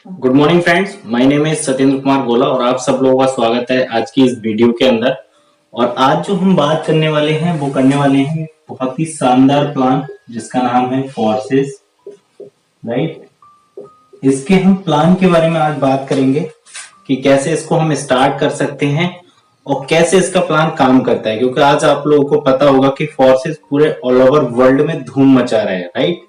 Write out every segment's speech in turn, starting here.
Good morning friends, my name is Satyendra Kumar गोला और आप सब लोगों का स्वागत है आज की इस वीडियो के अंदर। और आज जो हम बात करने वाले हैं वो करने वाले हैं बहुत ही शानदार प्लान जिसका नाम है फोर्सेस, राइट। इसके हम प्लान के बारे में आज बात करेंगे कि कैसे इसको हम स्टार्ट कर सकते हैं और कैसे इसका प्लान काम करता है, क्योंकि आज आप लोगों को पता होगा कि फोर्सेस पूरे ऑल ओवर वर्ल्ड में धूम मचा रहे हैं, राइट।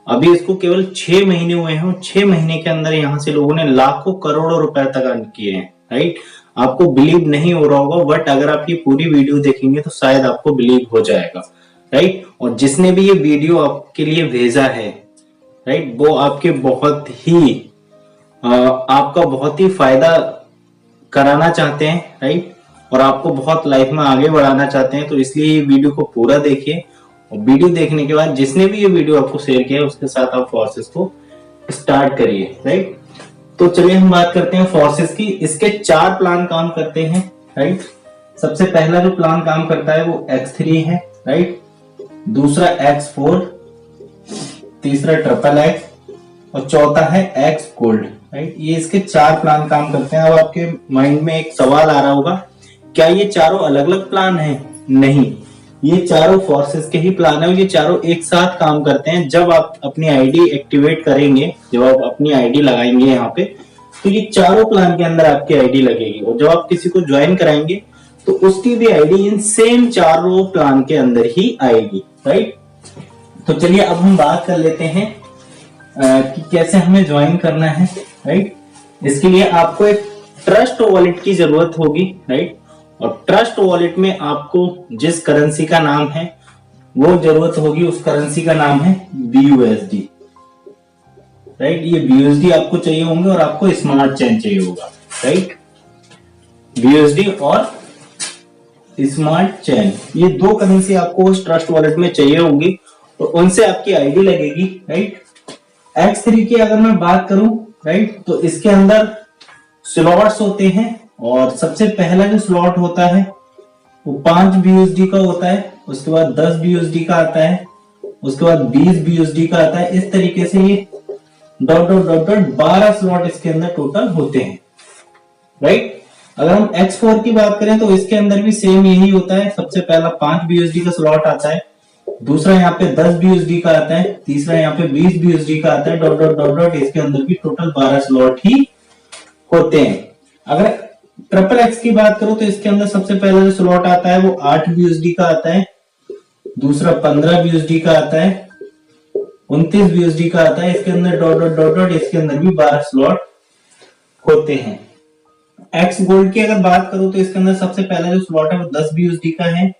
अभी इसको केवल 6 महीने हुए हैं और 6 महीने के अंदर यहाँ से लोगों ने लाखों करोड़ों रुपए तक अर्न किए हैं, राइट। आपको बिलीव नहीं हो रहा होगा, बट अगर आप ये पूरी वीडियो देखेंगे तो शायद आपको बिलीव हो जाएगा, राइट। और जिसने भी ये वीडियो आपके लिए भेजा है, राइट, वो आपका बहुत ही फायदा कराना चाहते हैं, राइट, और आपको बहुत लाइफ में आगे बढ़ाना चाहते हैं। तो इसलिए ये वीडियो को पूरा देखिए और वीडियो देखने के बाद जिसने भी ये वीडियो आपको शेयर किया है उसके साथ आप फोर्सेस को स्टार्ट करिए, राइट। तो चलिए हम बात करते हैं फोर्सेस की। इसके 4 प्लान काम करते हैं, राइट। सबसे पहला जो प्लान काम करता है वो X3 है, राइट। दूसरा X4, तीसरा XXX और चौथा है X गोल्ड, राइट। ये इसके 4 प्लान काम करते हैं। अब आपके माइंड में एक सवाल आ रहा होगा, क्या ये चारों अलग अलग प्लान हैं? नहीं, ये चारों फोर्सेस के ही प्लान है और ये चारों एक साथ काम करते हैं। जब आप अपनी आईडी एक्टिवेट करेंगे, जब आप अपनी आईडी लगाएंगे यहाँ पे, तो ये चारों प्लान के अंदर आपकी आईडी लगेगी और जब आप किसी को ज्वाइन कराएंगे तो उसकी भी आईडी इन सेम चारों प्लान के अंदर ही आएगी, राइट। तो चलिए अब हम बात कर लेते हैं कि कैसे हमें ज्वाइन करना है, राइट। इसके लिए आपको एक ट्रस्ट वॉलेट की जरूरत होगी, राइट। और ट्रस्ट वॉलेट में आपको जिस करेंसी का नाम है वो जरूरत होगी, उस करेंसी का नाम है BUSD, राइट। ये BUSD आपको चाहिए होंगे और आपको स्मार्ट चेन चाहिए होगा, राइट। BUSD और स्मार्ट चेन, ये 2 करेंसी आपको उस ट्रस्ट वॉलेट में चाहिए होंगी और उनसे आपकी आईडी लगेगी, राइट। X3 की अगर मैं बात करूं, राइट, तो इसके अंदर स्लॉट्स होते हैं और सबसे पहला जो स्लॉट होता है वो 5 BUSD का होता है, उसके बाद 10 BUSD का आता है, उसके बाद 20 BUSD का आता है। इस तरीके से ये dot dot dot dot 12 slot इसके अंदर टोटल होते हैं, राइट। अगर हम X4 की बात करें तो इसके अंदर भी सेम यही होता है। सबसे पहला 5 BUSD का स्लॉट आता है, दूसरा यहाँ पे 10 BUSD का आता है, तीसरा यहाँ पे 20 BUSD का आता है, डॉट डॉट डॉट डॉट। इसके अंदर भी टोटल 12 स्लॉट ही होते हैं। अगर XXX की बात करो तो इसके अंदर सबसे पहला जो स्लॉट आता है वो 8 BUSD का आता है, दूसरा 15 BUSD का आता है, 29 BUSD का आता है। इसके अंदर डॉट डॉट डॉट डॉट, इसके अंदर भी 12 स्लॉट होते हैं। X गोल्ड की अगर बात करो तो इसके अंदर सबसे पहला जो स्लॉट है वो 10 BUSD का है,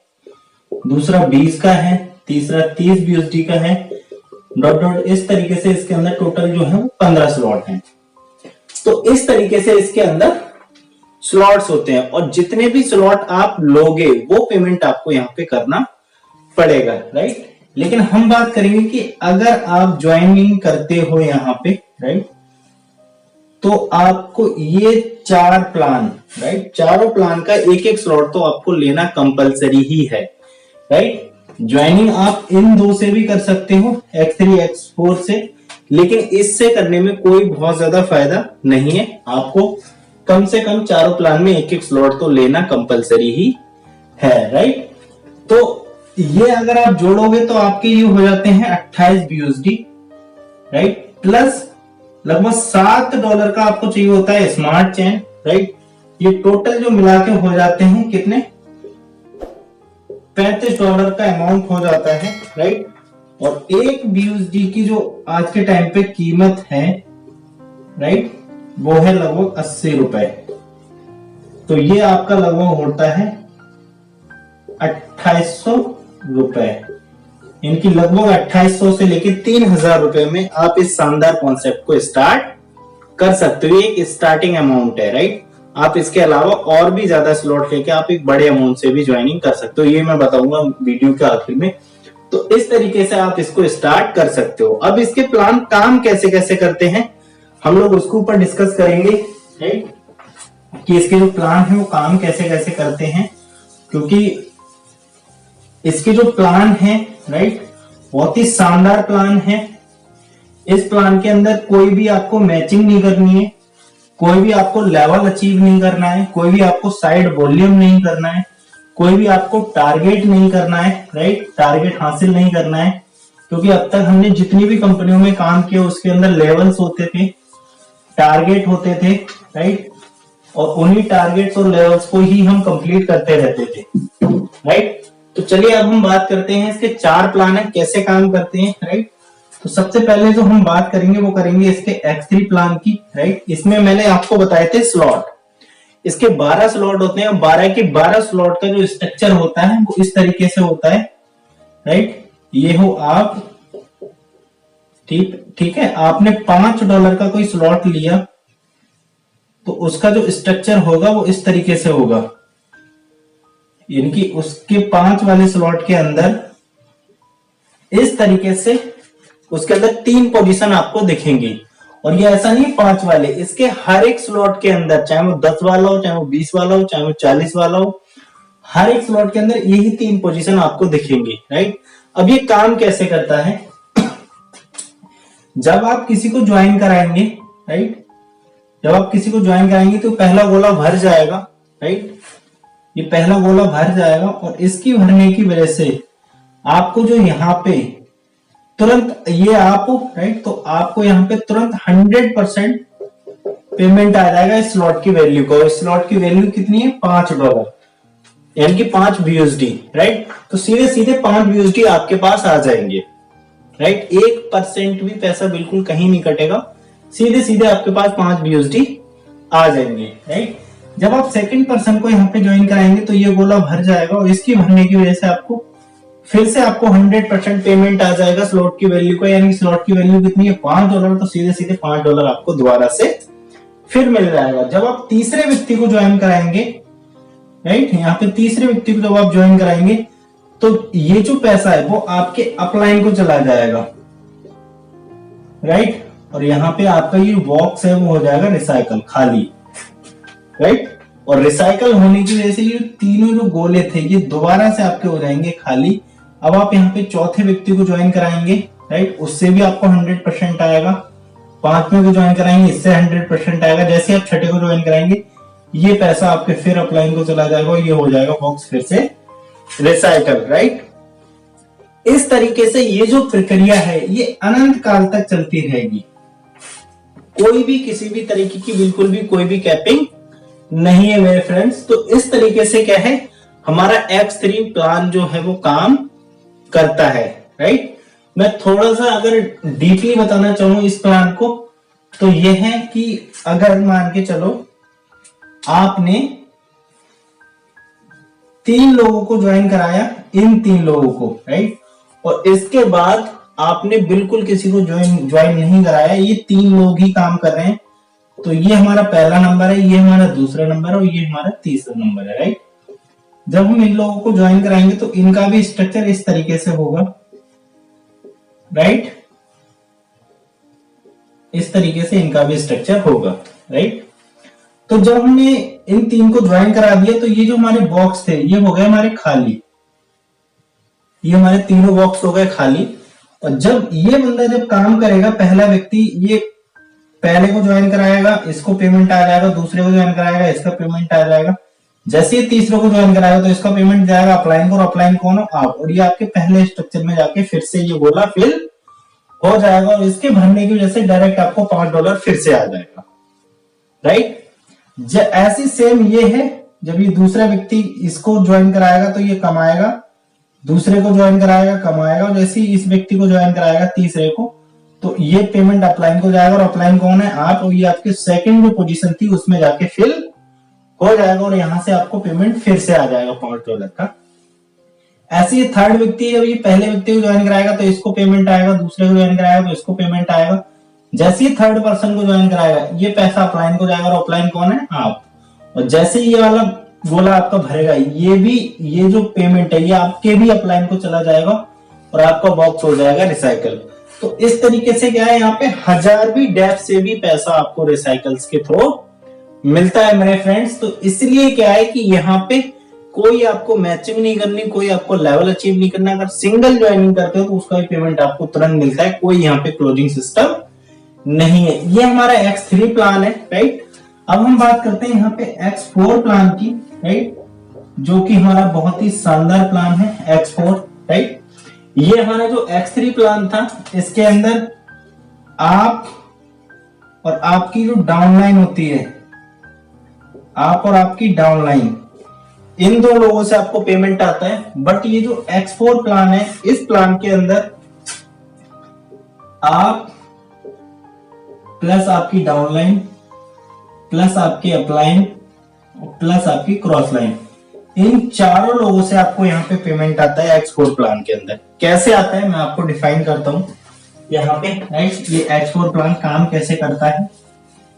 दूसरा 20 का है, तीसरा 30 BUSD का है, डॉट डॉट। इस तरीके से इसके अंदर टोटल जो है वो 15 स्लॉट हैं। तो इस तरीके से इसके अंदर स्लॉट्स होते हैं और जितने भी स्लॉट आप लोगे वो पेमेंट आपको यहाँ पे करना पड़ेगा, राइट। लेकिन हम बात करेंगे कि अगर आप ज्वाइनिंग करते हो यहाँ पे, राइट, तो आपको ये 4 प्लान, राइट, चारों प्लान का एक एक स्लॉट तो आपको लेना कंपलसरी ही है, राइट। ज्वाइनिंग आप इन 2 से भी कर सकते हो, X3 X4 से, लेकिन इससे करने में कोई बहुत ज्यादा फायदा नहीं है। आपको कम से कम चारों प्लान में एक एक स्लॉट तो लेना कंपलसरी ही है, राइट। तो ये अगर आप जोड़ोगे तो आपके ये हो जाते हैं 28 BUSD, राइट, प्लस लगभग $7 का आपको चाहिए होता है स्मार्ट चेन, राइट। ये टोटल जो मिला के हो जाते हैं कितने, $35 का अमाउंट हो जाता है, राइट। और 1 BUSD की जो आज के टाइम पे कीमत है, राइट, वो है लगभग 80 रुपए। तो ये आपका लगभग होता है 2800 रुपए। इनकी लगभग 2800 से लेकर 3000 रुपए में आप इस शानदार कॉन्सेप्ट को स्टार्ट कर सकते हो। एक स्टार्टिंग अमाउंट है, राइट। आप इसके अलावा और भी ज्यादा स्लॉट लेके आप एक बड़े अमाउंट से भी ज्वाइनिंग कर सकते हो, ये मैं बताऊंगा वीडियो के आखिर में। तो इस तरीके से आप इसको स्टार्ट कर सकते हो। अब इसके प्लान काम कैसे कैसे करते हैं हम लोग उसके ऊपर डिस्कस करेंगे, राइट, कि इसके जो प्लान है वो काम कैसे कैसे करते हैं। क्योंकि इसके जो प्लान है, राइट, बहुत ही शानदार प्लान है। इस प्लान के अंदर कोई भी आपको मैचिंग नहीं करनी है, कोई भी आपको लेवल अचीव नहीं करना है, कोई भी आपको साइड वॉल्यूम नहीं करना है, कोई भी आपको टारगेट नहीं करना है, राइट, टारगेट हासिल नहीं करना है। क्योंकि अब तक हमने जितनी भी कंपनियों में काम किया उसके अंदर लेवल्स होते थे, टारगेट होते थे, राइट, और उन्हीं टारगेट्स और लेवल्स को ही हम कंप्लीट करते रहते थे, राइट। तो चलिए अब हम बात करते हैं इसके 4 प्लान है कैसे काम करते हैं, राइट। तो सबसे पहले जो हम बात करेंगे वो करेंगे इसके X3 प्लान की, राइट। इसमें मैंने आपको बताए थे स्लॉट, इसके 12 स्लॉट होते हैं। 12 के 12 स्लॉट का जो स्ट्रक्चर होता है वो इस तरीके से होता है, राइट। ये हो आप, ठीक है, आपने $5 का कोई स्लॉट लिया तो उसका जो स्ट्रक्चर होगा वो इस तरीके से होगा, यानी कि उसके 5 वाले स्लॉट के अंदर इस तरीके से उसके अंदर 3 पोजीशन आपको दिखेंगी। और ये ऐसा नहीं 5 वाले, इसके हर एक स्लॉट के अंदर, चाहे वो 10 वाला हो, चाहे वो 20 वाला हो, चाहे वो 40 वाला हो, हर एक स्लॉट के अंदर यही 3 पोजीशन आपको दिखेंगी, राइट। अब ये काम कैसे करता है, जब आप किसी को ज्वाइन कराएंगे, राइट, जब आप किसी को ज्वाइन कराएंगे तो पहला गोला भर जाएगा, राइट, ये पहला गोला भर जाएगा और इसकी भरने की वजह से आपको जो यहाँ पे तुरंत ये आप, राइट, तो आपको यहाँ पे तुरंत 100% पेमेंट आ जाएगा इस स्लॉट की वैल्यू को। इस स्लॉट की वैल्यू कितनी है, $5, यानी कि 5 BUSD, राइट। तो सीधे सीधे 5 BUSD आपके पास आ जाएंगे, राइट। 1% भी पैसा बिल्कुल कहीं नहीं कटेगा, सीधे सीधे आपके पास 5 BUSD आ जाएंगे, राइट। जब आप सेकंड पर्सन को यहाँ पे ज्वाइन कराएंगे तो ये गोला भर जाएगा और इसकी भरने की वजह से आपको फिर से आपको 100% पेमेंट आ जाएगा स्लॉट की वैल्यू को, यानी स्लॉट की वैल्यू कितनी है, $5, तो सीधे सीधे $5 आपको दोबारा से फिर मिल जाएगा। जब आप तीसरे व्यक्ति को ज्वाइन कराएंगे, राइट, यहाँ पे तीसरे व्यक्ति को जब आप ज्वाइन कराएंगे तो ये जो पैसा है वो आपके अपलाइन को चला जाएगा, राइट, और यहाँ पे आपका ये बॉक्स है वो हो जाएगा रिसाइकल, खाली, राइट। और रिसाइकल होने की वजह से ये तीनों जो गोले थे ये दोबारा से आपके हो जाएंगे खाली। अब आप यहाँ पे चौथे व्यक्ति को ज्वाइन कराएंगे, राइट, उससे भी आपको 100% आएगा। 5वें को ज्वाइन कराएंगे, इससे 100% आएगा। जैसे आप छठे को ज्वाइन कराएंगे ये पैसा आपके फिर अपलाइन को चला जाएगा, ये हो जाएगा बॉक्स फिर से रिसाइकल, राइट। इस तरीके से ये जो प्रक्रिया है ये अनंत काल तक चलती रहेगी, कोई भी किसी भी तरीके की बिल्कुल भी कोई भी कैपिंग नहीं है मेरे फ्रेंड्स। तो इस तरीके से क्या है हमारा X3 प्लान जो है वो काम करता है, राइट। मैं थोड़ा सा अगर डीपली बताना चाहूं इस प्लान को तो यह है कि अगर मान के चलो आपने 3 लोगों को ज्वाइन कराया, इन 3 लोगों को, राइट, और इसके बाद आपने बिल्कुल किसी को ज्वाइन नहीं कराया, ये 3 लोग ही काम कर रहे हैं, तो ये हमारा पहला नंबर है, ये हमारा दूसरा नंबर है और ये हमारा तीसरा नंबर है, राइट। जब हम इन लोगों को ज्वाइन कराएंगे तो इनका भी स्ट्रक्चर इस तरीके से होगा, राइट, इस तरीके से इनका भी स्ट्रक्चर होगा, राइट। तो जब हमने इन 3 को ज्वाइन करा दिया तो ये जो हमारे बॉक्स थे ये हो गए हमारे खाली, ये हमारे तीनों बॉक्स हो गए खाली। और जब ये बंदा जब काम करेगा, पहला व्यक्ति ये पहले को ज्वाइन कराएगा, इसको पेमेंट आ जाएगा, दूसरे को ज्वाइन कराएगा, इसका पेमेंट आ जाएगा, जैसे ही तीसरे को ज्वाइन कराएगा तो इसका पेमेंट जाएगा अपलाइन को, और अपलाइन कौन हो आप, और ये आपके पहले स्ट्रक्चर में जाके फिर से ये गोला फिल हो जाएगा और इसके भरने की वजह से डायरेक्ट आपको $5 फिर से आ जाएगा, राइट। ऐसी सेम ये है, जब ये दूसरा व्यक्ति इसको ज्वाइन कराएगा तो ये कमाएगा, दूसरे को ज्वाइन कराएगा कमाएगा, और जैसे ही इस व्यक्ति को ज्वाइन कराएगा तीसरे को तो ये पेमेंट अपलाइन को जाएगा, और अपलाइन कौन है आप, और ये आपकी सेकंड जो पोजीशन थी उसमें जाके फिल हो जाएगा और यहां से आपको पेमेंट फिर से आ जाएगा $5 का। ऐसे ही थर्ड व्यक्ति है, ये पहले व्यक्ति को ज्वाइन कराएगा तो इसको पेमेंट आएगा, दूसरे को ज्वाइन कराएगा तो इसको पेमेंट आएगा, जैसे ही थर्ड पर्सन को ज्वाइन कराएगा ये पैसा अपलाइन को जाएगा, और अपलाइन कौन है आप, और जैसे ये वाला गोला आपका भरेगा ये जो पेमेंट है ये आपके भी अपलाइन को चला जाएगा और आपका बॉक्स हो जाएगा रिसाइकल। तो इस तरीके से क्या है, यहाँ पे 1000 भी डेप से भी पैसा आपको रिसाइकल्स के थ्रू मिलता है मेरे फ्रेंड्स। तो इसलिए क्या है कि यहाँ पे कोई आपको मैचिंग नहीं करनी, कोई आपको लेवल अचीव नहीं करना। अगर सिंगल ज्वाइनिंग करते हो तो उसका भी पेमेंट आपको तुरंत मिलता है, कोई यहाँ पे क्लोजिंग सिस्टम नहीं है। ये हमारा X3 प्लान है, राइट। अब हम बात करते हैं यहाँ पे X4 प्लान की, राइट, जो कि हमारा बहुत ही शानदार प्लान है X4, राइट। ये हमारा जो X3 प्लान था, इसके अंदर आप और आपकी जो डाउनलाइन होती है, आप और आपकी डाउनलाइन, इन दो लोगों से आपको पेमेंट आता है। बट ये जो X4 प्लान है, इस प्लान के अंदर आप प्लस आपकी डाउनलाइन प्लस आपकी अपलाइन प्लस आपकी क्रॉस लाइन, इन चारों लोगों से आपको यहाँ पे पेमेंट आता है X4 प्लान के अंदर। कैसे आता है मैं आपको डिफाइन करता हूं यहाँ पे, राइट। ये X4 प्लान काम कैसे करता है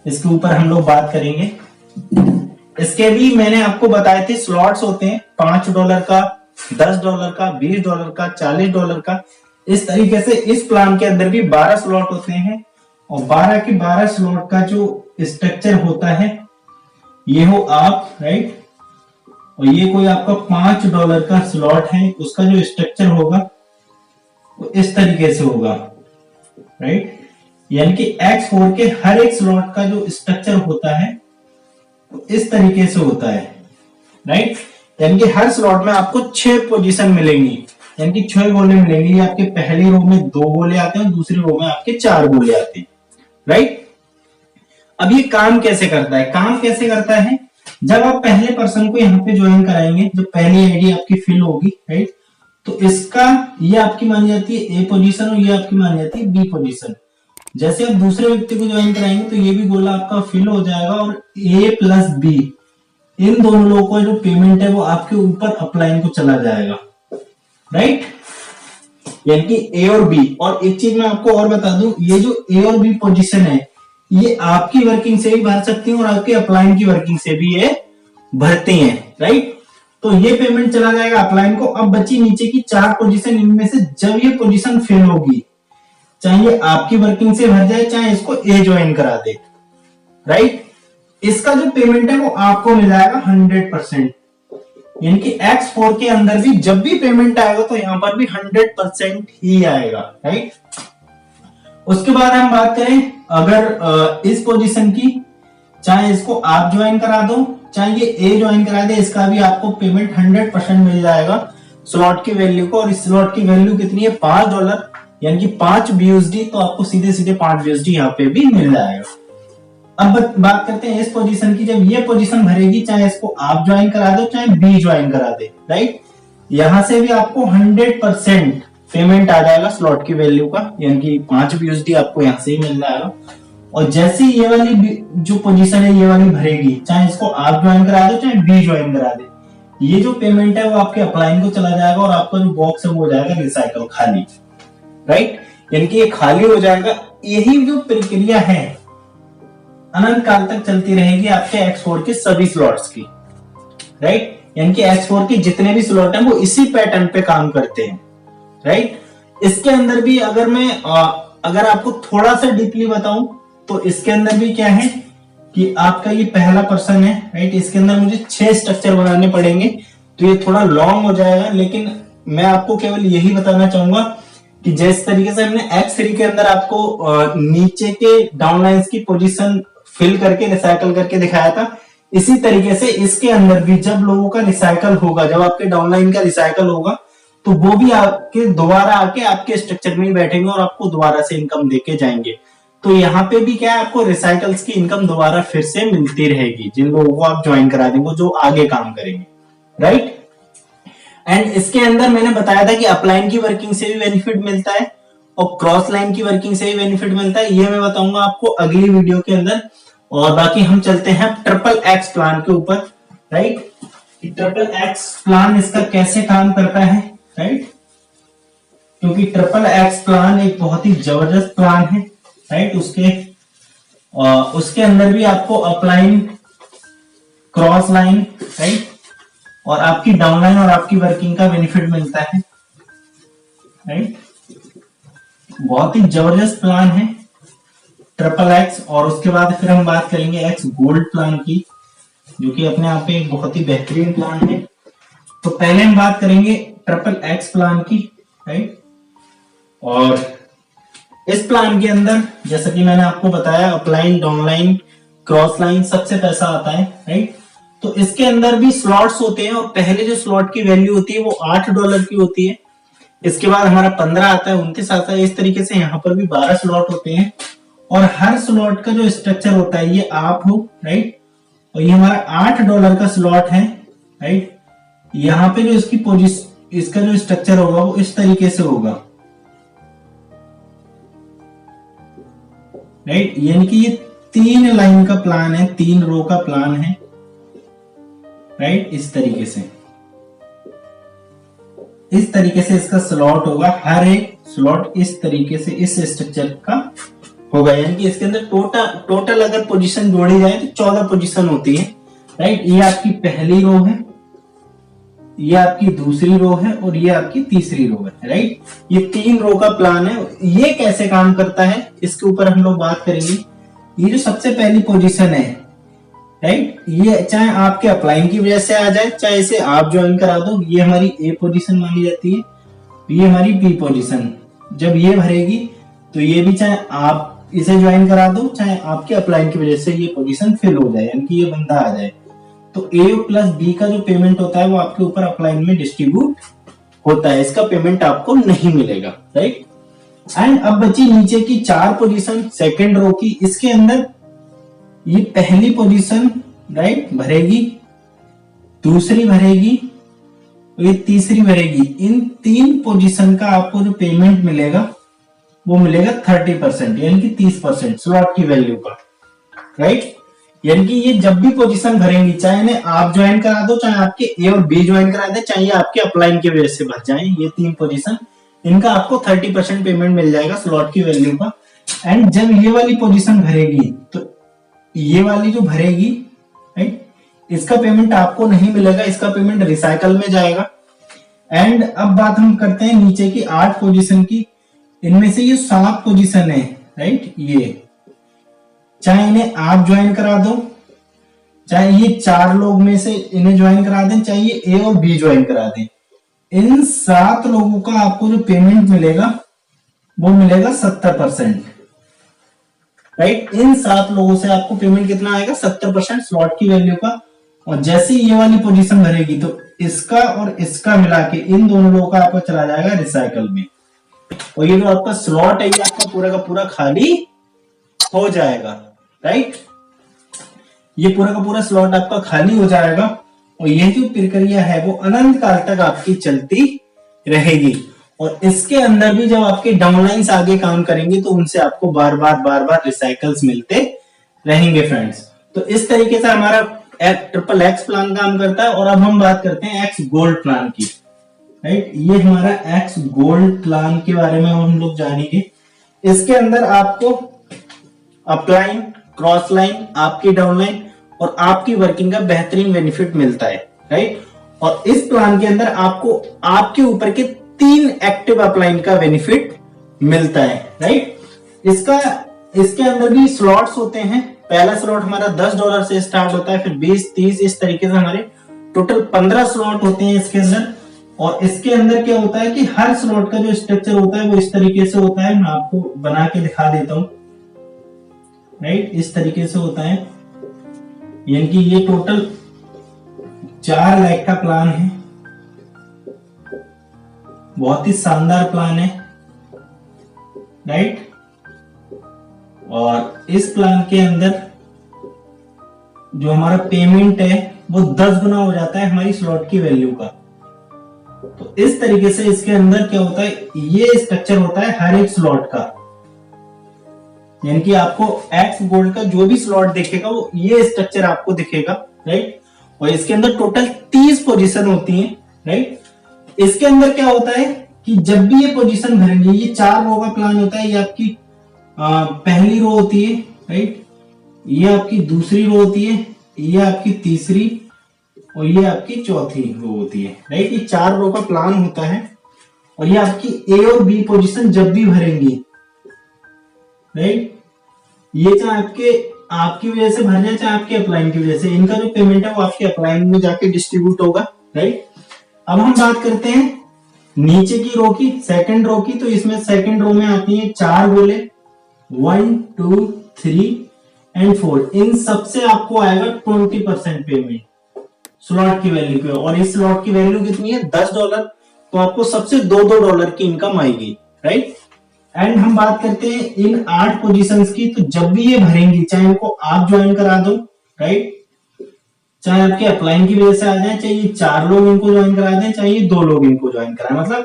इसके ऊपर हम लोग बात करेंगे। इसके भी मैंने आपको बताए थे स्लॉट्स होते हैं, $5 का, $10 का, $20 का, $40 का। इस तरीके से इस प्लान के अंदर भी 12 स्लॉट होते हैं और 12 के 12 स्लॉट का जो स्ट्रक्चर होता है ये हो आप, राइट। और ये कोई आपका $5 का स्लॉट है, उसका जो स्ट्रक्चर होगा वो इस तरीके से होगा, राइट। यानी कि X4 के हर एक स्लॉट का जो स्ट्रक्चर होता है वो इस तरीके से होता है, राइट। यानी कि हर स्लॉट में आपको 6 पोजीशन मिलेंगी, यानी कि 6 गोले मिलेंगे। आपके पहली रो में 2 गोले आते हैं, दूसरी रो में आपके 4 गोले आते हैं, राइट। अब ये काम कैसे करता है? काम कैसे करता है, जब आप पहले पर्सन को यहाँ पे ज्वाइन कराएंगे, जो पहली आईडी आपकी फिल होगी, राइट, तो इसका ये आपकी मानी जाती है ए पोजीशन और ये आपकी मानी जाती है बी पोजीशन। जैसे आप दूसरे व्यक्ति को ज्वाइन कराएंगे तो ये भी गोला आपका फिल हो जाएगा और ए प्लस बी, इन दोनों लोगों का जो पेमेंट है वो आपके ऊपर अपलाइन को चला जाएगा, राइट। यानी कि ए और बी। और एक चीज मैं आपको और बता दूं, ये जो ए और बी पोजीशन है ये आपकी वर्किंग से भी भर सकती है और आपके अपलाइन की वर्किंग से भी ये भरती हैं, राइट। तो ये पेमेंट चला जाएगा अपलाइन को। अब बची नीचे की 4 पोजीशन, इनमें से जब ये पोजीशन फिल होगी, चाहे ये आपकी वर्किंग से भर जाए चाहे इसको ए ज्वाइन करा दे, राइट, इसका जो पेमेंट है वो आपको मिल जाएगा 100%। यानी कि X4 के अंदर भी जब भी पेमेंट आएगा तो यहां पर भी 100% ही आएगा, राइट। उसके बाद हम बात करें अगर इस पोजीशन की, चाहे इसको आप ज्वाइन करा दो चाहे ये ए ज्वाइन करा दे, इसका भी आपको पेमेंट 100% मिल जाएगा स्लॉट की वैल्यू को। और इस स्लॉट की वैल्यू कितनी है? $5, यानी कि 5 BUSD। तो आपको सीधे सीधे 5 BUSD यहाँ पे भी मिल जाएगा। अब बात करते हैं इस पोजीशन की। जब ये पोजीशन भरेगी, चाहे इसको आप ज्वाइन करा दो चाहे बी ज्वाइन करा दे, राइट, यहां से भी आपको 100% पेमेंट आ जाएगा स्लॉट की वैल्यू का, यानी कि 5 BUSD आपको यहां से ही मिल जाएगा। और जैसे ये वाली जो पोजीशन है ये वाली भरेगी, चाहे इसको आप ज्वाइन करा दो चाहे बी ज्वाइन करा दे, ये जो पेमेंट है वो आपके अपलाइन को चला जाएगा और आपका जो बॉक्स है वो हो जाएगा रिसाइकल, खाली, राइट। यानी कि ये खाली हो जाएगा। यही जो प्रक्रिया है अनंत काल तक चलती रहेगी आपके X4 के सभी स्लॉट्स की, राइट। यानी कि X4 के जितने भी स्लॉट हैं वो इसी पैटर्न पे काम करते हैं, राइट। इसके अंदर भी अगर आपको थोड़ा सा डीपली बताऊं तो इसके अंदर भी क्या है कि आपका ये पहला पर्सन है, राइट। इसके अंदर मुझे 6 स्ट्रक्चर बनाने पड़ेंगे तो ये थोड़ा लॉन्ग हो जाएगा, लेकिन मैं आपको केवल यही बताना चाहूंगा कि जिस तरीके से हमने X3 के अंदर आपको नीचे के डाउनलाइंस की पोजीशन फिल करके रिसाइकल करके दिखाया था, इसी तरीके से इसके अंदर भी जब लोगों का रिसाइकल होगा, जब आपके डाउनलाइन का रिसाइकल होगा तो वो भी आपके दोबारा आके आपके स्ट्रक्चर में ही बैठेंगे और आपको दोबारा से इनकम देके जाएंगे। तो यहाँ पे भी क्या है, आपको रिसाइकल्स की इनकम दोबारा फिर से मिलती रहेगी जिन लोगों को आप ज्वाइन करा देंगे, जो आगे काम करेंगे, राइट। एंड इसके अंदर मैंने बताया था कि अपलाइन की वर्किंग से भी बेनिफिट मिलता है और क्रॉस लाइन की वर्किंग से भी बेनिफिट मिलता है। ये मैं बताऊंगा आपको अगली वीडियो के अंदर। और बाकी हम चलते हैं XXX प्लान के ऊपर, राइट। XXX प्लान इसका कैसे काम करता है, राइट, क्योंकि XXX प्लान एक बहुत ही जबरदस्त प्लान है, राइट। उसके अंदर भी आपको अपलाइन, क्रॉस लाइन, राइट, और आपकी डाउनलाइन और आपकी वर्किंग का बेनिफिट मिलता है, राइट। बहुत ही जबरदस्त प्लान है XXX। और उसके बाद फिर हम बात करेंगे X गोल्ड प्लान की, जो कि अपने आप में एक बहुत ही बेहतरीन प्लान है। तो पहले हम बात करेंगे ट्रिपल एक्स प्लान की, राइट। और इस प्लान के अंदर जैसा कि मैंने आपको बताया अपलाइन, डाउनलाइन, क्रॉस लाइन सबसे पैसा आता है, राइट। तो इसके अंदर भी स्लॉट्स होते हैं और पहले जो स्लॉट की वैल्यू होती है वो $8 की होती है। इसके बाद हमारा 15 आता है, 29 आता है। इस तरीके से यहाँ पर भी 12 स्लॉट होते हैं और हर स्लॉट का जो स्ट्रक्चर होता है ये आप हो, राइट। और ये हमारा $8 का स्लॉट है, राइट। यहाँ पे जो इसकी पोजीशन, इसका जो स्ट्रक्चर होगा वो इस तरीके से होगा, राइट। यानी कि ये 3 लाइन का प्लान है, 3 रो का प्लान है, राइट। इस तरीके से इसका स्लॉट होगा। हर एक स्लॉट इस तरीके से इस स्ट्रक्चर का होगा। यानी कि इसके अंदर टोटल अगर पोजीशन जोड़ी जाए तो 14 पोजीशन होती है, राइट। ये आपकी पहली रो है, ये आपकी दूसरी रो है और ये आपकी तीसरी रो है, राइट। ये 3 रो का प्लान है। ये कैसे काम करता है इसके ऊपर हम लोग बात करेंगे। ये जो सबसे पहली पोजीशन है, राइट, ये चाहे आपके अपलाइन की वजह से आ जाए, चाहे इसे आप ज्वाइन करा दो, ये हमारी ए पोजीशन मानी जाती है, ये हमारी बी पोजीशन। जब ये भरेगी तो ये भी चाहे आप इसे ज्वाइन करा दो, चाहे आपके अपलाइन की वजह से ये पोजीशन फिल हो जाए, यानी कि ये बंदा आ जाए, तो ए प्लस बी का जो पेमेंट होता है वो आपके ऊपर अपलाइन में डिस्ट्रीब्यूट होता है। इसका पेमेंट आपको नहीं मिलेगा, राइट। एंड अब बची नीचे की 4 पोजीशन सेकेंड रो की। इसके अंदर ये पहली पोजीशन, राइट, भरेगी, दूसरी भरेगी और ये तीसरी भरेगी। इन 3 पोजीशन का आपको जो पेमेंट मिलेगा वो मिलेगा 30%, यानी कि 30% स्लॉट की वैल्यू का, राइट। यानी कि ये जब भी पोजीशन भरेंगी, चाहे इन्हें आप ज्वाइन करा दो, चाहे आपके ए और बी ज्वाइन करा दे, चाहे आपके अपलाइन की वजह से भर जाए, ये 3 पोजीशन, इनका आपको 30% पेमेंट मिल जाएगा स्लॉट की वैल्यू का। एंड जब ये वाली पोजीशन भरेगी तो ये वाली जो भरेगी, राइट, इसका पेमेंट आपको नहीं मिलेगा, इसका पेमेंट रिसाइकल में जाएगा। एंड अब बात हम करते हैं नीचे की 8 पोजीशन की। इनमें से ये 7 पोजीशन है, राइट। ये चाहे इन्हें आप ज्वाइन करा दो, चाहे ये 4 लोग में से इन्हें ज्वाइन करा दें, चाहे ये ए और बी ज्वाइन करा दें, इन 7 लोगों का आपको जो पेमेंट मिलेगा वो मिलेगा 70%, राइट। इन 7 लोगों से आपको पेमेंट कितना आएगा? 70% स्लॉट की वैल्यू का। और जैसे ये वाली पोजीशन भरेगी तो इसका और इसका मिला के इन दोनों लोगों का आपको चला जाएगा रिसाइकल में, और ये जो आपका स्लॉट है ये आपका पूरा का पूरा खाली हो जाएगा, राइट। ये पूरा का पूरा स्लॉट आपका खाली हो जाएगा और ये जो प्रक्रिया है वो अनंत काल तक आपकी चलती रहेगी। और इसके अंदर भी जब आपके डाउनलाइंस आगे काम करेंगे तो उनसे आपको बार बार रिसाइकल्स मिलते रहेंगे फ्रेंड्स। तो इस तरीके से हमारा ट्रिपल एक्स प्लान काम करता है। और अब हम बात करते हैं एक्स गोल्ड प्लान की, राइट। ये हमारा एक्स गोल्ड प्लान के बारे में हम लोग जानेंगे। इसके अंदर आपको अपलाइन, क्रॉस लाइन, आपकी डाउनलाइन और आपकी वर्किंग का बेहतरीन बेनिफिट मिलता है, राइट। और इस प्लान के अंदर आपको आपके ऊपर के 3 एक्टिव अपलाइन का बेनिफिट मिलता है, राइट। इसके अंदर भी स्लॉट्स होते हैं। पहला स्लॉट हमारा $10 से स्टार्ट होता है, फिर 20, 30, इस तरीके से हमारे टोटल 15 स्लॉट होते हैं इसके अंदर। और इसके अंदर क्या होता है कि हर स्लॉट का जो स्ट्रक्चर होता है वो इस तरीके से होता है। मैं आपको बना के दिखा देता हूं, राइट। इस तरीके से होता है, यानी कि ये टोटल 4 लाख का प्लान है। बहुत ही शानदार प्लान है, राइट। और इस प्लान के अंदर जो हमारा पेमेंट है वो 10 गुना हो जाता है हमारी स्लॉट की वैल्यू का। तो इस तरीके से इसके अंदर क्या होता है, ये स्ट्रक्चर होता है हर एक स्लॉट का, यानी कि आपको एक्स गोल्ड का जो भी स्लॉट दिखेगा वो ये स्ट्रक्चर आपको दिखेगा, राइट। और इसके अंदर टोटल 30 पोजीशन होती हैं, राइट। इसके अंदर क्या होता है कि जब भी ये पोजीशन भरेंगे, ये 4 रो का प्लान होता है। ये आपकी पहली रो होती है, राइट। ये आपकी दूसरी रो होती है, ये आपकी तीसरी और ये आपकी चौथी रो होती है, राइट। ये 4 रो का प्लान होता है। और ये आपकी ए और बी पोजीशन जब भी भरेंगी, राइट, ये चाहे आपकी वजह से भर जाए, चाहे आपके अपलाइन की वजह से, इनका जो पेमेंट है वो आपके अपलाइन में जाके डिस्ट्रीब्यूट होगा, राइट। अब हम बात करते हैं नीचे की रो की, सेकंड रो की। तो इसमें सेकंड रो में आती है 4 गोले, 1 2 3 एंड 4। इन सबसे आपको आएगा 20% पेमेंट स्लॉट की वैल्यू पे, और इस स्लॉट की वैल्यू कितनी है $10। तो आपको सबसे $2 की इनकम आएगी, राइट। एंड हम बात करते हैं इन 8 पोजीशंस की। तो जब भी ये भरेंगी, चाहे इनको आप ज्वाइन करा दो, राइट, चाहे आपके अप्लाइंग की वजह से आ जाए, चाहे ये 4 लोग इनको ज्वाइन करा दें, चाहे ये 2 लोग इनको ज्वाइन कराएं, मतलब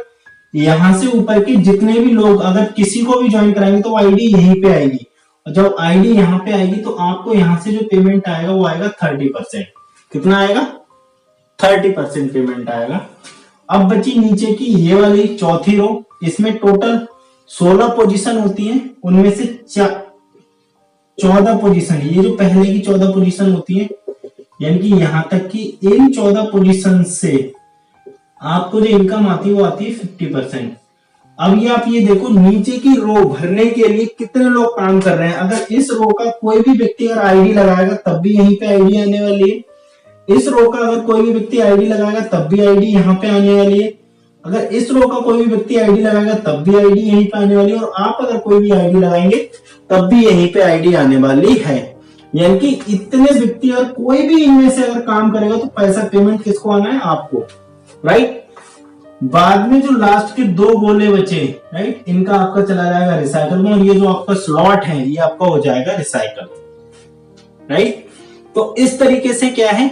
यहां से ऊपर के जितने भी लोग अगर किसी को भी ज्वाइन कराएंगे तो आईडी यहीं पे आएगी, और जब आईडी यहाँ पे आएगी तो आपको यहां से जो पेमेंट आएगा वो आएगा 30%। कितना आएगा? 30% पेमेंट आएगा। अब बची नीचे की ये वाली चौथी रो। इसमें टोटल 16 पोजीशन होती है, उनमें से 14 पोजीशन, ये जो पहले की 14 पोजीशन होती है, यानी कि यहां तक कि इन 14 पोजीशन से आपको जो इनकम आती है वो आती है 50%। अब ये आप ये देखो, नीचे की रो भरने के लिए कितने लोग काम कर रहे हैं। अगर इस रो का कोई भी व्यक्ति अगर आईडी लगाएगा तब भी यहीं पे आईडी आने वाली है। इस रो का अगर कोई भी व्यक्ति आईडी लगाएगा तब भी आईडी यहाँ पे आने वाली है। अगर इस रो का कोई भी व्यक्ति आईडी लगाएगा तब भी आईडी यहीं पे आने वाली है, और आप अगर कोई भी आईडी लगाएंगे तब भी यहीं पे आईडी आने वाली है। यानी कि इतने व्यक्ति अगर कोई भी इनमें से अगर काम करेगा तो पैसा पेमेंट किसको आना है? आपको, राइट। बाद में जो लास्ट के 2 गोले बचे, राइट, इनका आपका चला जाएगा रिसाइकल में, और ये जो आपका स्लॉट है ये आपका हो जाएगा रिसाइकल, राइट। तो इस तरीके से क्या है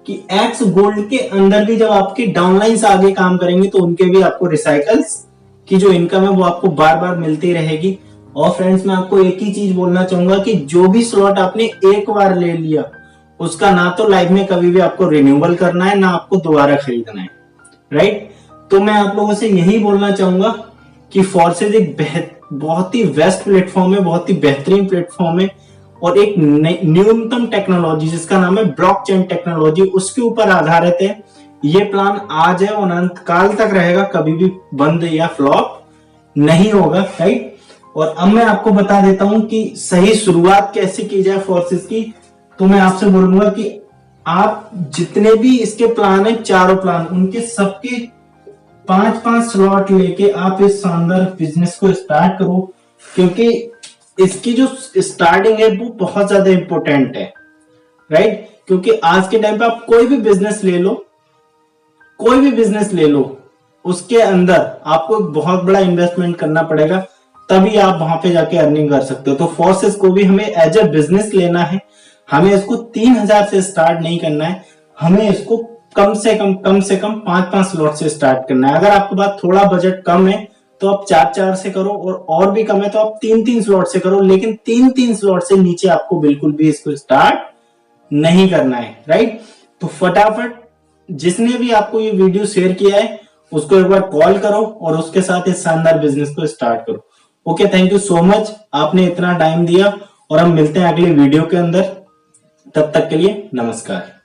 कि एक्स गोल्ड के अंदर भी जब आपके डाउनलाइंस आगे काम करेंगे तो उनके भी आपको रिसाइकल्स की जो इनकम है वो आपको बार बार मिलती रहेगी। और फ्रेंड्स, मैं आपको एक ही चीज बोलना चाहूंगा कि जो भी स्लॉट आपने एक बार ले लिया उसका ना तो लाइफ में कभी भी आपको रिन्यूअल करना है, ना आपको दोबारा खरीदना है, राइट। तो मैं आप लोगों से यही बोलना चाहूंगा कि फोर्सेज एक बहुत ही बेस्ट प्लेटफॉर्म है, बहुत ही बेहतरीन प्लेटफॉर्म है, और एक न्यूनतम टेक्नोलॉजी जिसका नाम है ब्लॉकचेन टेक्नोलॉजी, उसके ऊपर आधारित है। ये प्लान आज है और अनंत काल तक रहेगा, कभी भी बंद या फ्लॉप नहीं होगा, राइट। और अब मैं आपको बता देता हूं कि सही शुरुआत कैसे की जाए फोर्सेज की। तो मैं आपसे बोलूंगा कि आप जितने भी इसके प्लान है, चारों प्लान, उनके सबके 5-5 स्लॉट लेके आप इस शानदार बिजनेस को स्टार्ट करो, क्योंकि इसकी जो स्टार्टिंग है वो बहुत ज्यादा इंपॉर्टेंट है, राइट। क्योंकि आज के टाइम पे आप कोई भी बिजनेस ले लो, कोई भी बिजनेस ले लो, उसके अंदर आपको एक बहुत बड़ा इन्वेस्टमेंट करना पड़ेगा, तभी आप वहां पे जाके अर्निंग कर सकते हो। तो फोर्सेस को भी हमें एज ए बिजनेस लेना है। हमें इसको 3000 से स्टार्ट नहीं करना है, हमें इसको कम से कम 5-5 स्लॉट से स्टार्ट करना है। अगर आपके पास थोड़ा बजट कम है तो आप 4-4 से करो, और भी कम है तो आप 3-3 स्लॉट से करो, लेकिन 3-3 स्लॉट से नीचे आपको बिल्कुल भी इसको स्टार्ट नहीं करना है, राइट। तो फटाफट जिसने भी आपको ये वीडियो शेयर किया है उसको एक बार कॉल करो और उसके साथ इस शानदार बिजनेस को स्टार्ट करो। Okay, thank you so much, आपने इतना टाइम दिया, और हम मिलते हैं अगले वीडियो के अंदर। तब तक के लिए नमस्कार।